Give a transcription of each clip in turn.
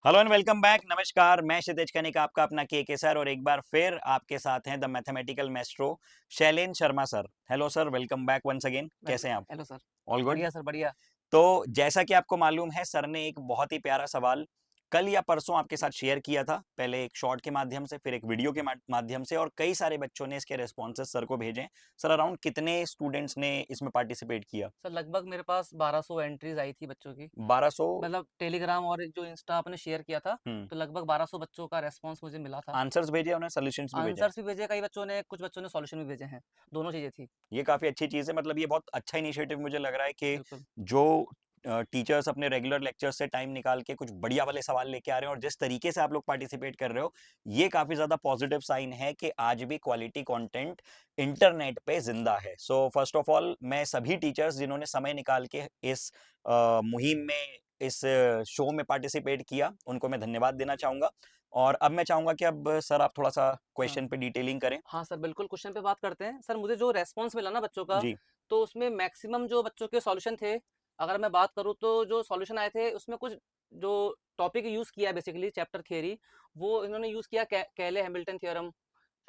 Hello and welcome back. नमस्कार, मैं क्षितिज कनिक, आपका अपना के सर, और एक बार फिर आपके साथ हैं the mathematical maestro Shailen Sharma sir. Hello sir, welcome back once again. कैसे हैं आप? Hello sir. All good? बढ़िया सर, बढ़िया। तो जैसा कि आपको मालूम है, सर ने एक बहुत ही प्यारा सवाल कल या परसों आपके साथ शेयर किया था। पहले एक शॉर्ट के माध्यम से, फिर एक वीडियो के माध्यम से, और कई सारे बच्चों ने इसके रिस्पॉन्सेज सर को भेजे। सर, अराउंड कितने स्टूडेंट्स ने इसमें पार्टिसिपेट किया? सर लगभग मेरे पास 1200 एंट्रीज आई थी बच्चों की। 1200? मतलब टेलीग्राम और जो इंस्टा आपने शेयर किया था, हम्म। तो लगभग 1200 बच्चों का रेस्पॉन्स मुझे मिला था। आंसर्स भेजे, उन्हें सोल्यूशंस भी भेजे? आंसर्स भी भेजे कई बच्चों ने, कुछ बच्चों ने सॉल्यूशन भी भेजे हैं। दोनों चीज़ें थी। ये काफ़ी अच्छी चीज़ है। मतलब ये बहुत अच्छा इनिशिएटिव मुझे लग रहा है कि बिल्कुल। जो टीचर्स अपने रेगुलर लेक्चर्स से टाइम निकाल के कुछ बढ़िया वाले सवाल लेके आ रहे हैं, और जिस तरीके से आप लोग पार्टिसिपेट कर रहे हो, ये काफ़ी ज़्यादा पॉजिटिव साइन है कि आज भी क्वालिटी कंटेंट इंटरनेट पे जिंदा है। सो फर्स्ट ऑफ ऑल, मैं सभी टीचर्स जिन्होंने समय निकाल के इस मुहिम में, इस शो में पार्टिसिपेट किया, उनको मैं धन्यवाद देना चाहूँगा। और अब मैं चाहूँगा कि अब सर आप थोड़ा-सा क्वेश्चन हाँ। पे डिटेलिंग करें। हाँ सर, बिल्कुल क्वेश्चन पे बात करते हैं। सर मुझे जो रेस्पॉन्स मिला ना बच्चों का, जी। तो उसमें मैक्सिमम जो बच्चों के सॉल्यूशन थे, अगर मैं बात करूँ तो जो सॉल्यूशन आए थे उसमें कुछ जो टॉपिक यूज़ किया है बेसिकली चैप्टर थियरी, वो इन्होंने यूज़ किया कैले हैमिल्टन थ्योरम,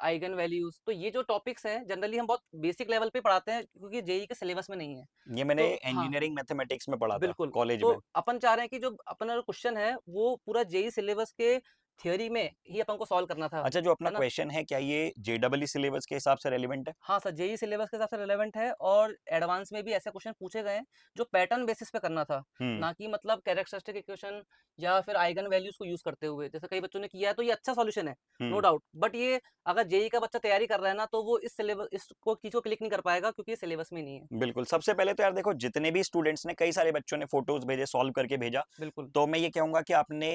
आइगन वैल्यूज। तो ये जो टॉपिक्स हैं जनरली हम बहुत बेसिक लेवल पे पढ़ाते हैं क्योंकि जेई के सिलेबस में नहीं है। ये मैंने तो हाँ, इंजीनियरिंग मैथमेटिक्स में पढ़ा था बिल्कुल। कॉलेज तो में। अपन चाह रहे हैं कि जो अपना जो क्वेश्चन है वो पूरा जेई सिलेबस के थियरी में ही अपन को सॉल्व करना था, अच्छा, जो अपना है ना? क्वेश्चन है, क्या ये जेडबलई सिलेबस के हिसाब से रेलिवेंट है? हाँ सर, जेई सिलेबस के हिसाब से रिलेवेंट है और एडवांस में भी ऐसे क्वेश्चन पूछे गए हैं जो पैटर्न बेसिस पे करना था, हम्म। ना कि मतलब कैरेक्टरिस्टिक इक्वेशन या फिर आइगन वैल्यूज को यूज करते हुए, जैसे कई बच्चों ने किया है। तो ये अच्छा सॉल्यूशन है, नो हम्म। डाउट। बट ये अगर जेई का बच्चा तैयारी कर रहा है ना, तो वो इस सिलेबस इसको चीज को क्लिक नहीं कर पाएगा क्योंकि ये सिलेबस में नहीं है। बिल्कुल। सबसे पहले तो यार देखो, जितने भी स्टूडेंट्स ने, कई सारे बच्चों ने फोटोज भेजे, सॉल्व करके भेजा, बिल्कुल। तो मैं ये कहूंगा कि आपने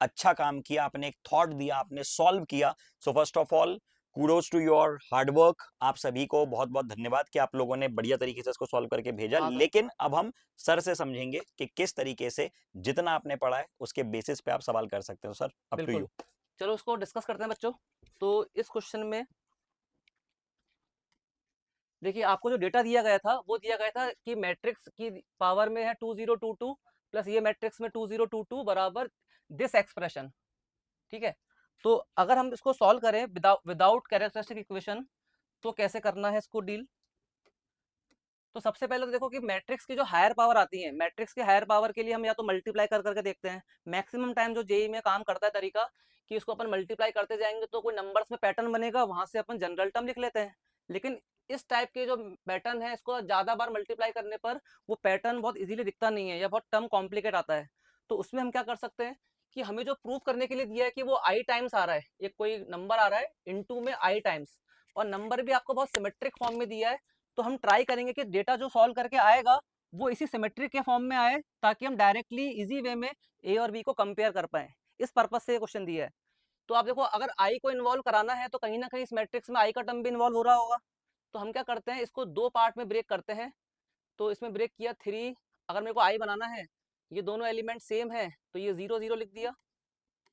अच्छा काम किया, आपने एक थॉट दिया, आपने सॉल्व किया। So first of all, kudos to your hard work. आप सभी को बहुत बहुत धन्यवाद कि आप लोगों ने बढ़िया तरीके से इसको सॉल्व करके भेजा। हाँ सर। लेकिन अब हम सर से समझेंगे कि किस तरीके से जितना आपने पढ़ा है उसके बेसिस पे आप सवाल कर सकते हो। सर, अप टू बिल्कुल। यू। चलो उसको डिस्कस करते हैं बच्चों। तो इस क्वेश्चन में देखिए, आपको जो डेटा दिया गया था वो दिया गया था कि मैट्रिक्स की पावर में है 2022 प्लस ये मैट्रिक्स में 2022 बराबर दिस एक्सप्रेशन। ठीक है। तो अगर हम इसको सॉल्व करें विदाउट कैरेक्टरिस्टिक इक्वेशन, तो कैसे करना है इसको डील? तो सबसे पहले तो देखो कि मैट्रिक्स की जो हायर पावर आती है, मैट्रिक्स के हायर पावर के लिए हम या तो मल्टीप्लाई कर करके देखते हैं। मैक्सिमम टाइम जो जेई में काम करता है तरीका, कि इसको अपन मल्टीप्लाई करते जाएंगे तो कोई नंबर्स में पैटर्न बनेगा, वहां से अपन जनरल टर्म लिख लेते हैं। लेकिन इस टाइप के जो पैटर्न है, इसको ज्यादा बार मल्टीप्लाई करने पर वो पैटर्न बहुत इजीली दिखता नहीं है या बहुत टर्म कॉम्प्लिकेट आता है। तो उसमें हम क्या कर सकते हैं कि हमें जो प्रूव करने के लिए दिया है कि वो आई टाइम्स आ रहा है, एक कोई नंबर आ रहा है इनटू में आई टाइम्स, और नंबर भी आपको बहुत सिमेट्रिक फॉर्म में दिया है। तो हम ट्राई करेंगे कि डेटा जो सॉल्व करके आएगा वो इसी सिमेट्री के फॉर्म में आए, ताकि हम डायरेक्टली इजी वे में ए और बी को कंपेयर कर पाए। इस पर्पज से ये क्वेश्चन दिया है। तो आप देखो, अगर आई को इन्वॉल्व कराना है तो कहीं ना कहीं इस मैट्रिक्स में आई का टर्म भी इन्वॉल्व हो रहा होगा। तो हम क्या करते हैं, इसको दो पार्ट में ब्रेक करते हैं। तो इसमें ब्रेक किया थ्री। अगर मेरे को आई बनाना है, ये दोनों एलिमेंट सेम है, तो ये 0 0 लिख दिया।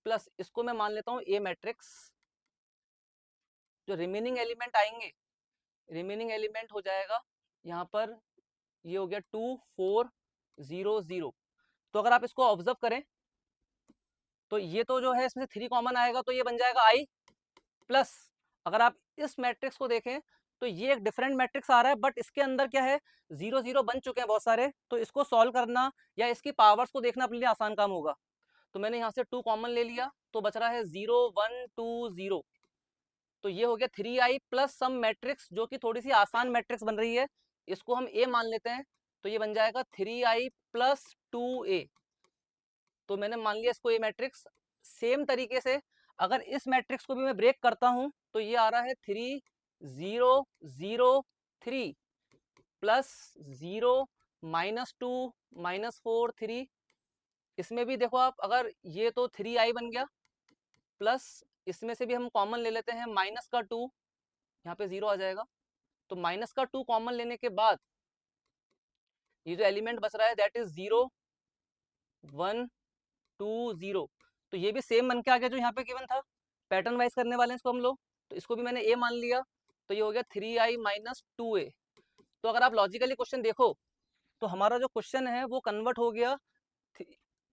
प्लस इसको मैं मान लेता हूँ ए मैट्रिक्स। जो रिमेनिंग एलिमेंट आएंगे, रिमेनिंग एलिमेंट हो जाएगा यहाँ पर, ये हो गया 2 4 0 0। तो अगर आप इसको ऑब्जर्व करें, तो ये तो जो है इसमें से थ्री कॉमन आएगा, तो ये बन जाएगा आई। प्लस अगर आप इस मैट्रिक्स को देखें, तो ये एक डिफरेंट मैट्रिक्स आ रहा है, बट इसके अंदर क्या है, 0 0 बन चुके हैं बहुत सारे, तो इसको सॉल्व करना या इसकी पावर्स को देखना अपने लिए आसान काम होगा। तो मैंने यहाँ से 2 कॉमन ले लिया, तो बच रहा है 0 1 2 0। तो ये हो गया 3i प्लस सम मैट्रिक्स, जो कि थोड़ी सी आसान मैट्रिक्स बन रही है। इसको हम ए मान लेते हैं, तो ये बन जाएगा 3i प्लस 2a। तो मैंने मान लिया इसको ए मैट्रिक्स। सेम तरीके से अगर इस मैट्रिक्स को भी मैं ब्रेक करता हूं, तो ये आ रहा है 3 0 0 3 प्लस 0 -2 -4 3। इसमें भी देखो आप, अगर ये तो 3i बन गया, प्लस इसमें से भी हम कॉमन ले लेते हैं माइनस का 2, यहाँ पे 0 आ जाएगा। तो माइनस का 2 कॉमन लेने के बाद ये जो एलिमेंट बच रहा है दैट इज 0 1 2 0। तो ये भी सेम बन के आ गया जो यहाँ पे गिवन था। पैटर्न वाइज करने वाले हैं इसको हम लोग, तो इसको भी मैंने ए मान लिया। तो ये हो गया 3i -2a। तो अगर आप लॉजिकली क्वेश्चन देखो, तो हमारा जो क्वेश्चन है वो कन्वर्ट हो गया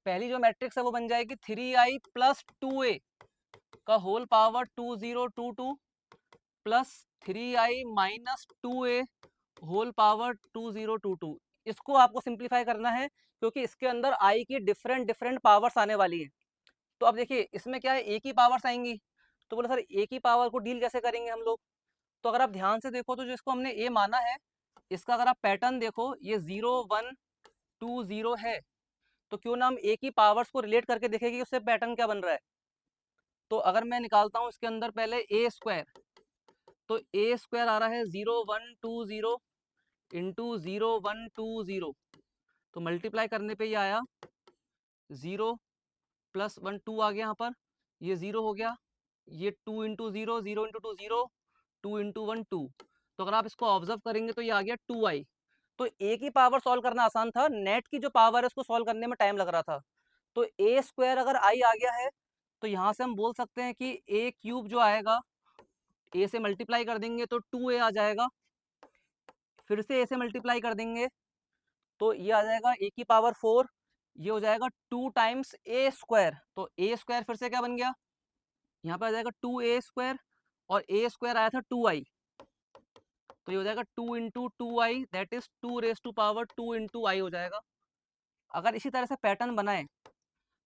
पहली जो मैट्रिक्स है वो बन जाएगी 3i प्लस 2a का whole power 2022 plus 3i minus 2a whole power 2022। इसको आपको सिंप्लीफाई करना है क्योंकि इसके अंदर i की डिफरेंट डिफरेंट पावर्स आने वाली है। तो अब देखिए इसमें क्या है, एक ही पावर्स आएंगी, तो बोले सर एक ही पावर को डील कैसे करेंगे हम लोग। तो अगर आप ध्यान से देखो तो जिसको हमने a माना है, इसका अगर आप पैटर्न देखो, ये 0 1 2 0 है, तो क्यों ना हम एक ही पावर्स को रिलेट करके देखेंगे कि उससे पैटर्न क्या बन रहा है। तो अगर मैं निकालता हूँ इसके अंदर पहले ए स्क्वायर, तो ए स्क्वायर आ रहा है 0 1 2 0 इंटू 0 1 2 0, तो मल्टीप्लाई करने पे ये आया 0 प्लस 1 2 आ गया यहाँ पर, ये 0 हो गया, ये 2 इंटू 0 0 इंटू 2 0 2 इंटू 1 2। तो अगर आप इसको ऑब्जर्व करेंगे तो ये आ गया 2i। तो एक ही पावर सॉल्व करना आसान था, नेट की जो पावर है उसको सॉल्व करने में टाइम लग रहा था। तो ए स्क्वायर अगर आई आ गया है तो यहाँ से हम बोल सकते हैं कि ए क्यूब जो आएगा, ए से मल्टीप्लाई कर देंगे तो 2a आ जाएगा, फिर से ए से मल्टीप्लाई कर देंगे तो ये आ जाएगा ए की पावर 4, ये हो जाएगा 2 टाइम्स ए स्क्वायर। तो ए स्क्वायर फिर से क्या बन गया, यहाँ पे आ जाएगा 2a स्क्वायर, और ए स्क्वायर आया था 2i, तो ये हो जाएगा 2 into 2i, that is 2 raise to power 2 into I हो जाएगा। अगर इसी तरह से पैटर्न बनाए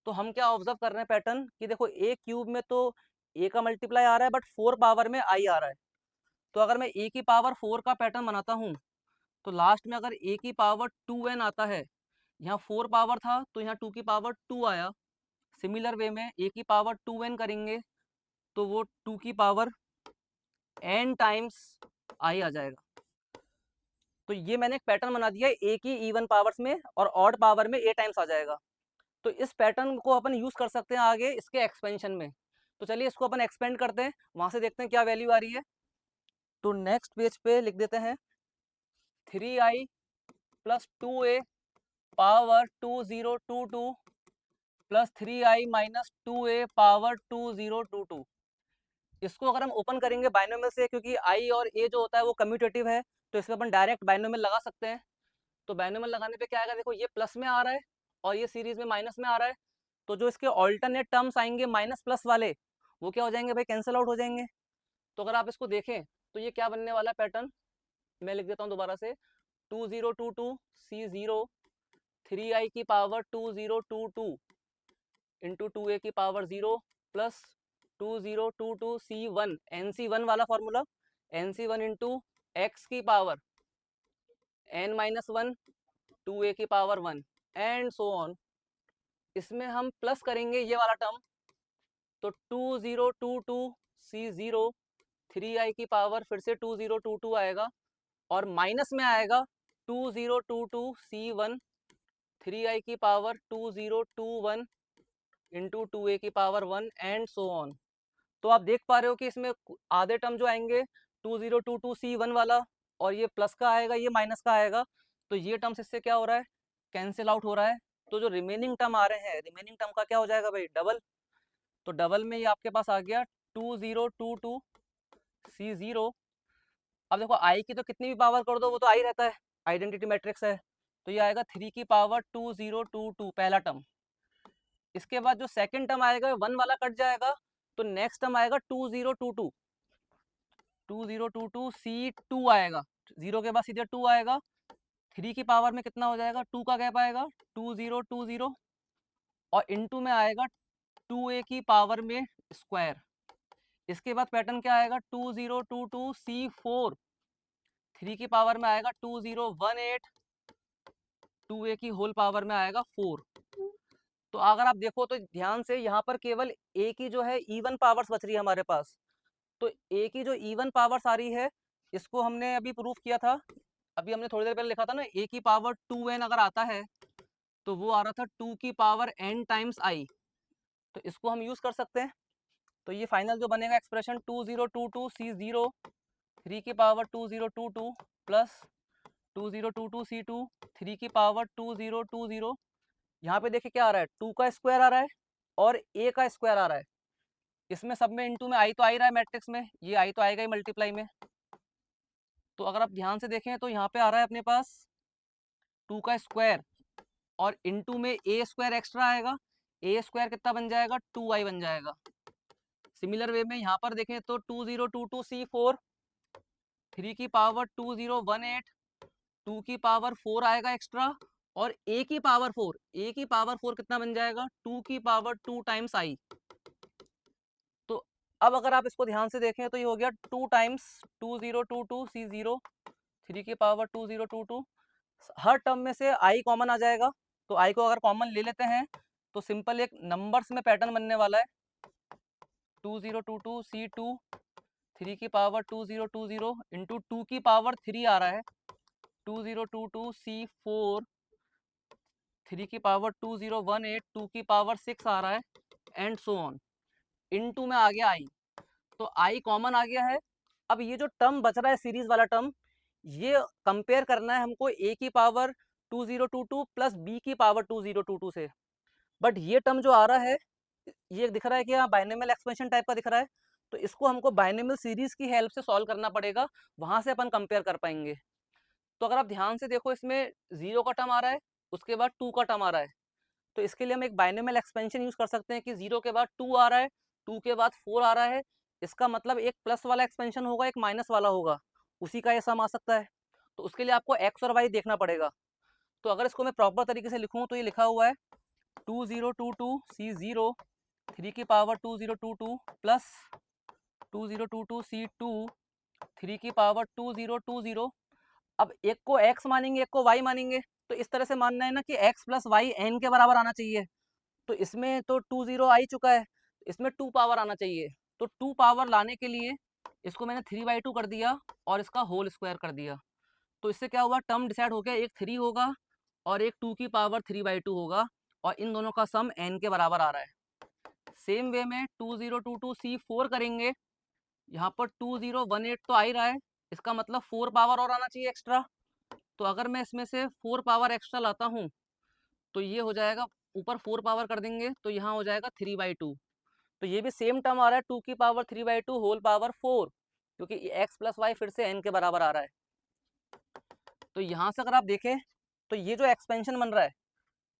तो हम क्या ऑब्जर्व कर रहे हैं पैटर्न कि देखो ए क्यूब में तो ए का मल्टीप्लाई आ रहा है बट 4 पावर में आई आ रहा है। तो अगर मैं ए की पावर 4 का पैटर्न बनाता हूँ तो लास्ट में अगर ए की पावर 2n आता है, यहाँ 4 पावर था तो यहाँ 2 की पावर 2 आया। सिमिलर वे में ए की पावर 2n करेंगे तो वो 2 की पावर n टाइम्स आई आ जाएगा। तो ये मैंने एक पैटर्न बना दिया है, ए की इवन पावर्स में और ऑड पावर में ए टाइम्स आ जाएगा। तो इस पैटर्न को अपन यूज कर सकते हैं आगे इसके एक्सपेंशन में। तो चलिए इसको अपन एक्सपेंड करते हैं, वहां से देखते हैं क्या वैल्यू आ रही है। तो नेक्स्ट पेज पे लिख देते हैं 3i plus 2a power 2022 plus 3i minus 2a power 2022। इसको अगर हम ओपन करेंगे बाइनोमियल से, क्योंकि i और a जो होता है वो कम्यूटेटिव है, तो इसमें अपन डायरेक्ट बाइनोमियल लगा सकते हैं। तो बाइनोमियल लगाने पे क्या आएगा, देखो ये प्लस में आ रहा है और ये सीरीज में माइनस में आ रहा है, तो जो इसके ऑल्टरनेट टर्म्स आएंगे माइनस प्लस वाले, वो क्या हो जाएंगे भाई, कैंसिल आउट हो जाएंगे। तो अगर आप इसको देखें तो ये क्या बनने वाला है पैटर्न, मैं लिख देता हूँ दोबारा से, 2022 C0 3i की पावर 2022 इंटू 2a की पावर 0 प्लस 2022 C1 NC1 वाला फॉर्मूला, NC1 इंटू एक्स की पावर n माइनस 1 2a की पावर 1 एंड सो ऑन। इसमें हम प्लस करेंगे ये वाला टर्म, तो 2022 C0 3i की पावर फिर से 2022 आएगा, और माइनस में आएगा 2022 C1 3i की पावर 2021 इंटू 2a की पावर 1 एंड सो ऑन। तो आप देख पा रहे हो कि इसमें आधे टर्म जो आएंगे 2022 C1 वाला, और ये प्लस का आएगा ये माइनस का आएगा, तो ये टर्म्स इससे क्या हो रहा है, कैंसिल आउट हो रहा है। तो जो रिमेनिंग टर्म आ रहे हैं, रिमेनिंग टर्म का क्या हो जाएगा भाई, डबल। तो डबल में ये आपके पास आ गया 2022 C0। अब देखो आई की तो कितनी भी पावर कर दो वो तो आई रहता है, आइडेंटिटी मैट्रिक्स है, तो ये आएगा 3 की पावर 2022 पहला टर्म। इसके बाद जो सेकंड टर्म आएगा 1 वाला कट जाएगा, तो नेक्स्ट टर्म आएगा 2022 C2 आएगा, 0 के बाद सीधे 2 आएगा, 3 की पावर में कितना हो जाएगा, 2 का गैप आएगा 2020, और इनटू में आएगा 2a की पावर में स्क्वायर। इसके बाद पैटर्न क्या आएगा, 2022 C4 3 की पावर में आएगा 2018 2a की होल पावर में आएगा 4। तो अगर आप देखो तो ध्यान से यहाँ पर केवल a की जो है इवन पावर्स बच रही है हमारे पास। तो a की जो इवन पावर्स आ रही है, इसको हमने अभी प्रूफ किया था, अभी हमने थोड़ी देर पहले लिखा था ना, a की पावर 2n अगर आता है तो वो आ रहा था 2 की पावर n टाइम्स i, तो इसको हम यूज कर सकते हैं। तो ये फाइनल जो बनेगा एक्सप्रेशन 2022 C0 3 की पावर 2022 प्लस 2022 C2 3 की पावर 2020। यहाँ पे देखिए क्या आ रहा है, 2 का स्क्वायर आ रहा है और a का स्क्वायर आ रहा है, इसमें सब में इनटू में आई तो आ ही रहा है मैट्रिक्स में, ये आई तो आएगा ही मल्टीप्लाई में। तो अगर आप ध्यान से देखें तो यहाँ पे आ रहा है अपने पास 2 का स्क्वायर और इनटू में ए स्क्वायर एक्स्ट्रा आएगा, ए स्क्वायर कितना बन जाएगा 2i बन जाएगा। सिमिलर वे में यहाँ पर देखें तो 2022C4 3 की पावर 2018 2 की पावर 4 आएगा एक्स्ट्रा, और a की पावर 4, a की पावर 4 कितना बन जाएगा 2 की पावर 2 टाइम्स i। तो अब अगर आप इसको ध्यान से देखें तो ये हो गया 2 टाइम्स 2022C0 3 की पावर 2022। हर टर्म में से i कॉमन आ जाएगा, तो i को अगर कॉमन ले लेते हैं तो सिंपल एक नंबर्स में पैटर्न बनने वाला है 2022C2 3 की पावर 2020 इंटू 2 की पावर 3 आ रहा है 2022C4 3 की पावर 2018 2 की पावर 6 आ रहा है, एंड सो ऑन। इनटू में आ गया i, तो i कॉमन आ गया है। अब ये जो टर्म बच रहा है सीरीज वाला टर्म, ये कंपेयर करना है हमको a की पावर 2022 प्लस b की पावर 2022 से। बट ये टर्म जो आ रहा है, ये दिख रहा है कि यहाँ बाइनोमियल एक्सपेंशन टाइप का दिख रहा है, तो इसको हमको बाइनोमियल सीरीज की हेल्प से सॉल्व करना पड़ेगा, वहां से अपन कंपेयर कर पाएंगे। तो अगर आप ध्यान से देखो, इसमें 0 का टर्म आ रहा है, उसके बाद 2 का टर्म आ रहा है, तो इसके लिए हम एक बाइनोमियल एक्सपेंशन यूज कर सकते हैं कि 0 के बाद 2 आ रहा है, 2 के बाद 4 आ रहा है, इसका मतलब एक प्लस वाला एक्सपेंशन होगा, एक माइनस वाला होगा, उसी का ये सम आ सकता है। तो उसके लिए आपको एक्स और वाई देखना पड़ेगा। तो अगर इसको मैं प्रॉपर तरीके से लिखूँ तो ये लिखा हुआ है 2022C0 3 की पावर 2022 प्लस 2022C2 3 की पावर 2020। अब एक को x मानेंगे, एक को y मानेंगे, तो इस तरह से मानना है ना कि x प्लस वाई n के बराबर आना चाहिए। तो इसमें तो 20 आ ही चुका है, इसमें 2 पावर आना चाहिए। तो 2 पावर लाने के लिए इसको मैंने 3/2 कर दिया और इसका होल स्क्वायर कर दिया। तो इससे क्या हुआ, टर्म डिसाइड हो गया, एक 3 होगा और एक 2 की पावर 3/2 होगा, और इन दोनों का सम n के बराबर आ रहा है। सेम वे में 2022C4 करेंगे, यहाँ पर 2018 तो आ ही रहा है, इसका मतलब 4 पावर और आना चाहिए एक्स्ट्रा। तो अगर मैं इसमें से 4 पावर एक्स्ट्रा लाता हूँ तो ये हो जाएगा, ऊपर 4 पावर कर देंगे तो यहाँ हो जाएगा 3/2। तो ये भी सेम टर्म आ रहा है 2 की पावर 3/2 होल पावर 4, क्योंकि x प्लस वाई फिर से n के बराबर आ रहा है। तो यहाँ से अगर आप देखें तो ये जो एक्सपेंशन बन रहा है,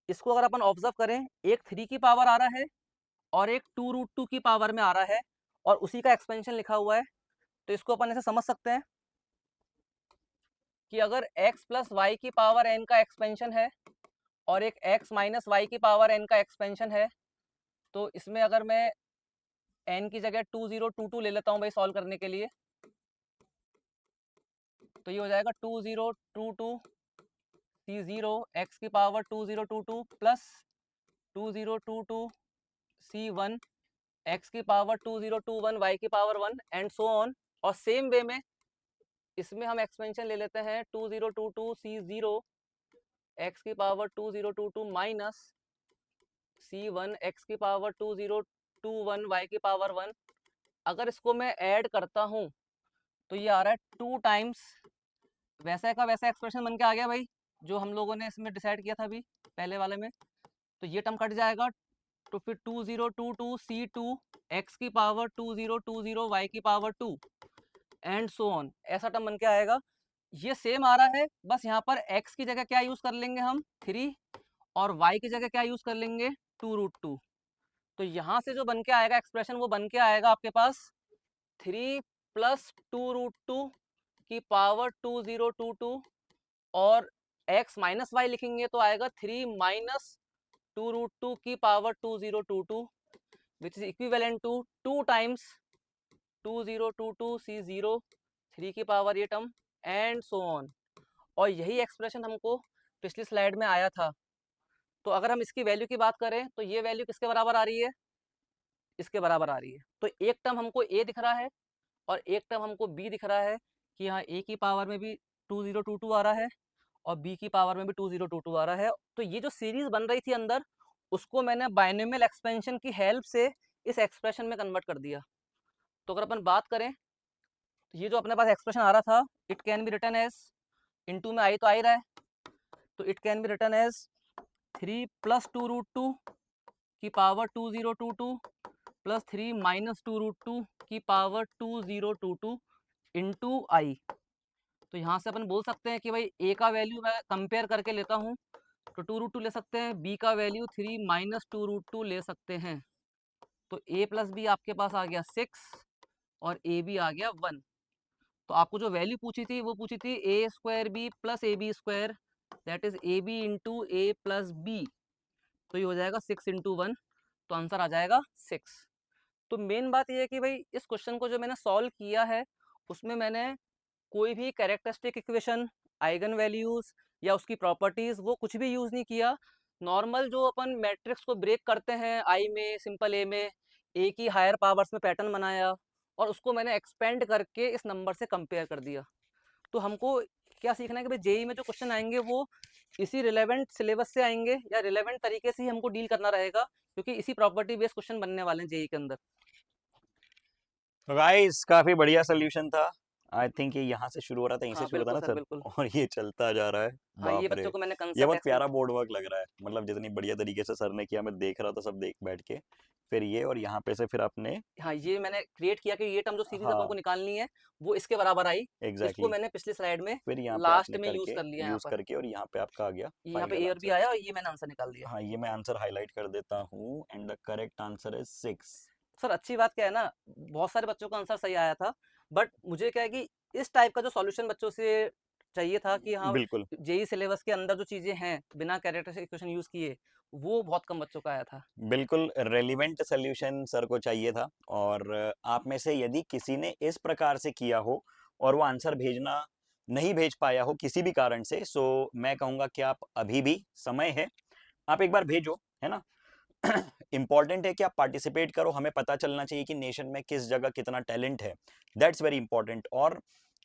इसको अगर अपन ऑब्जर्व करें, एक 3 की पावर आ रहा है और एक 2√2 की पावर में आ रहा है, और उसी का एक्सपेंशन लिखा हुआ है। तो इसको अपन ऐसे समझ सकते हैं कि अगर x प्लस वाई की पावर n का एक्सपेंशन है और एक x माइनस वाई की पावर n का एक्सपेंशन है, तो इसमें अगर मैं n की जगह 2022 ले लेता हूँ भाई सॉल्व करने के लिए, तो ये हो जाएगा 2022C0 x की पावर 2022 प्लस 2022C1 x की पावर 2021 y की पावर 1 एंड सो ऑन। और सेम वे में इसमें हम एक्सपेंशन ले लेते हैं 2022C0 x की पावर 2022 माइनस C1 x की पावर 2021 y की पावर 1। अगर इसको मैं ऐड करता हूँ तो ये आ रहा है 2 टाइम्स वैसा का वैसा एक्सप्रेशन बन के आ गया भाई, जो हम लोगों ने इसमें डिसाइड किया था अभी पहले वाले में। तो ये टर्म कट जाएगा, तो फिर 2022C2 x की पावर 2020 y की पावर 2 एंड सो ऑन, ऐसा टर्म बन के आएगा। ये सेम आ रहा है, बस यहाँ पर x की जगह क्या यूज कर लेंगे हम 3, और y की जगह क्या यूज कर लेंगे 2√2। तो यहाँ से जो बन के आएगा एक्सप्रेशन, वो बन के आएगा आपके पास 3 प्लस 2√2 की पावर 2022, और x माइनस वाई लिखेंगे तो आएगा 3 माइनस 2√2 की power 2022, which is equivalent to 2 times 2022C0 3 की पावर ये टर्म एंड सो ऑन। और यही एक्सप्रेशन हमको पिछली स्लाइड में आया था। तो अगर हम इसकी वैल्यू की बात करें तो ये वैल्यू किसके बराबर आ रही है, इसके बराबर आ रही है। तो एक टर्म हमको a दिख रहा है और एक टर्म हमको b दिख रहा है कि यहाँ a की पावर में भी 2022 आ रहा है और b की पावर में भी 2022 आ रहा है। तो ये जो सीरीज बन रही थी अंदर, उसको मैंने बाइनोमियल एक्सपेंशन की हेल्प से इस एक्सप्रेशन में कन्वर्ट कर दिया। तो अगर अपन बात करें तो ये जो अपने पास एक्सप्रेशन आ रहा था, it can be written as, into में आई तो आ ही रहा है, तो it can be written as 3 plus 2√2 की पावर 2022 प्लस 3 माइनस 2√2 की पावर 2022 इंटू आई। तो यहाँ से अपन बोल सकते हैं कि भाई a का वैल्यू मैं कंपेयर करके लेता हूँ तो 2√2 ले सकते हैं, b का वैल्यू 3 माइनस 2√2 ले सकते हैं। तो a प्लस बी आपके पास आ गया 6 और a भी आ गया 1। तो आपको जो वैल्यू पूछी थी वो पूछी थी a square b plus a b square, that is a b into a plus b. तो ये हो जाएगा 6 इंटू 1, तो आंसर आ जाएगा 6। तो मेन बात ये है कि भाई इस क्वेश्चन को जो मैंने सॉल्व किया है उसमें मैंने कोई भी कैरेक्टरिस्टिक इक्वेशन, आइगन वैल्यूज या उसकी प्रॉपर्टीज वो कुछ भी यूज नहीं किया। नॉर्मल जो अपन मैट्रिक्स को ब्रेक करते हैं आई में, सिंपल ए में, ए की हायर पावर्स में पैटर्न बनाया और उसको मैंने एक्सपेंड करके इस नंबर से कंपेयर कर दिया। तो हमको क्या सीखना है कि भाई जेई में जो क्वेश्चन आएंगे वो इसी रिलेवेंट सिलेबस से आएंगे या रिलेवेंट तरीके से ही हमको डील करना रहेगा, क्योंकि इसी प्रॉपर्टी बेस्ड क्वेश्चन बनने वाले हैं जेई के अंदर। तो गाइस काफी बढ़िया सोल्यूशन था। आई थिंक ये यहाँ से शुरू हो रहा था, यहीं से हाँ शुरू होता बिल्कुल ना सर, सर, बिल्कुल। और ये चलता जा रहा है। हाँ, ये बाप रे, बच्चों को मैंने ये कंसेप्ट बहुत एक्सप्लेन। प्यारा बोर्ड वर्क लग रहा है, मतलब जितनी बढ़िया तरीके से सर ने किया, मैं देख रहा था सब देख बैठ के। फिर ये, और यहाँ पे से फिर आपने, हाँ, ये मैंने क्रिएट किया कि ये टर्म जो सीरीज अपन हाँ को निकालनी है वो इसके बराबर आई। इसको एग्जैक्टली, मैंने पिछली स्लाइड में फिर यहाँ पे लास्ट आपने में यूज करके, कर लिया यहाँ यूज पर। करके, और यहाँ पे आपका आ गया ये यहाँ पे फाइनल ए और बी आंसर। आया और ये मैंने आंसर निकाल दिया। हाँ, ये मैं आंसर हाईलाइट कर देता हूँ, and the correct answer is 6। Sir अच्छी बात क्या है ना, बहुत सारे बच्चों का आंसर सही आया था, बट मुझे क्या है कि इस टाइप का जो सॉल्यूशन बच्चों से चाहिए था कि हाँ बिल्कुल जेई सिलेबस के अंदर जो चीजें हैं बिना कैरेक्टरिस्टिक इक्वेशन यूज किए, वो बहुत कम बच्चों का आया था। बिल्कुल रेलिवेंट सोल्यूशन सर को चाहिए था। और आप में से यदि किसी ने इस प्रकार से किया हो और वो आंसर भेजना नहीं भेज पाया हो किसी भी कारण से, सो मैं कहूँगा कि आप अभी भी समय है, आप एक बार भेजो, है ना। इंपॉर्टेंट है कि आप पार्टिसिपेट करो, हमें पता चलना चाहिए कि नेशन में किस जगह कितना टैलेंट है, दैट्स वेरी इंपॉर्टेंट। और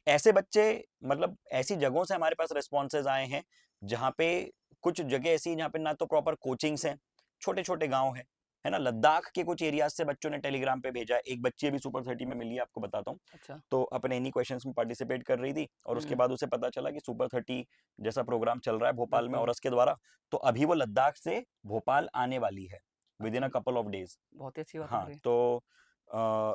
ऐसे बच्चे, मतलब ऐसी जगहों से हमारे पास रिस्पॉन्सेज आए हैं जहाँ पे, कुछ जगह ऐसी जहाँ पे ना तो प्रॉपर कोचिंग्स हैं, छोटे छोटे गांव हैं, है ना। लद्दाख के कुछ एरियाज से बच्चों ने टेलीग्राम पे भेजा है। एक बच्ची अभी सुपर 30 में मिली है, आपको बताता हूँ। अच्छा। तो अपने इन्हीं क्वेश्चंस में पार्टिसिपेट कर रही थी, और उसके हम्म। बाद उसे पता चला कि सुपर 30 जैसा प्रोग्राम चल रहा है भोपाल में बिल्कुल। औरस के द्वारा। तो अभी वो लद्दाख से भोपाल आने वाली है विद इन अच्छा, अ कपल ऑफ डेज। बहुत ही अच्छी बात है हाँ, सर ये। तो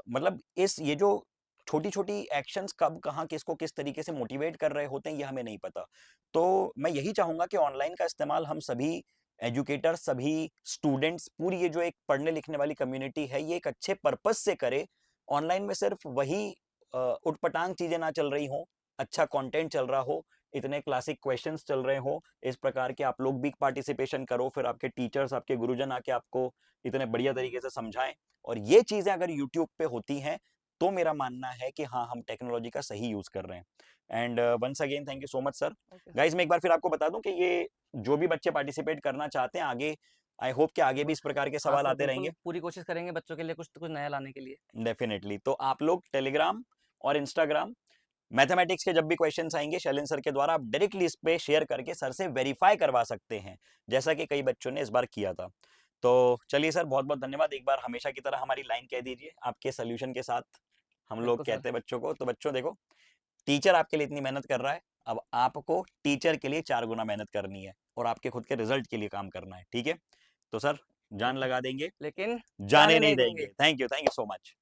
मतलब इस ये जो छोटी छोटी एक्शंस कब कहाँ किसको किस तरीके से मोटिवेट कर रहे होते हैं, ये हमें नहीं पता। तो मैं यही चाहूंगा कि ऑनलाइन का इस्तेमाल हम सभी एजुकेटर्स, सभी स्टूडेंट्स, पूरी ये जो एक पढ़ने लिखने वाली कम्युनिटी है, ये एक अच्छे पर्पस से करे। ऑनलाइन में सिर्फ वही उटपटांग चीजें ना चल रही हो, अच्छा कंटेंट चल रहा हो, इतने क्लासिक क्वेश्चंस चल रहे हो, इस प्रकार के आप लोग भी पार्टिसिपेशन करो, फिर आपके टीचर्स, आपके गुरुजन आके आपको इतने बढ़िया तरीके से समझाएं, और ये चीजें अगर यूट्यूब पे होती हैं, तो मेरा मानना है कि हाँ, हम टेक्नोलॉजी का सही यूज कर रहे हैं। And once again thank you so much sir. Okay sir. Guys मैं एक बार फिर आपको बता दूं कि ये जो भी बच्चे पार्टिसिपेट करना चाहते हैं आगे, आई होप कि आगे भी इस प्रकार के हाँ सवाल सर आते बिल्कुल, रहेंगे। पूरी कोशिश करेंगे बच्चों के लिए कुछ कुछ नया लाने के लिए। डेफिनेटली। तो आप लोग टेलीग्राम और इंस्टाग्राम, मैथमेटिक्स के जब भी क्वेश्चंस आएंगे शैलेंद्र सर के द्वारा, आप डायरेक्टली इस पे शेयर करके सर से वेरीफाई करवा सकते हैं, जैसा कि कई बच्चों ने इस बार किया था। तो चलिए सर, बहुत बहुत धन्यवाद। एक बार हमेशा की तरह हमारी लाइन कह दीजिए आपके सोल्यूशन के साथ। हम लोग बिल्कुल सर। कहते हैं बच्चों को, तो बच्चों देखो, टीचर आपके लिए इतनी मेहनत कर रहा है, अब आपको टीचर के लिए 4 गुना मेहनत करनी है, और आपके खुद के रिजल्ट के लिए काम करना है, ठीक है। तो सर, जान बिल्कुल, लगा देंगे, लेकिन जाने जाने नहीं नहीं देंगे। देंगे। Thank you so much.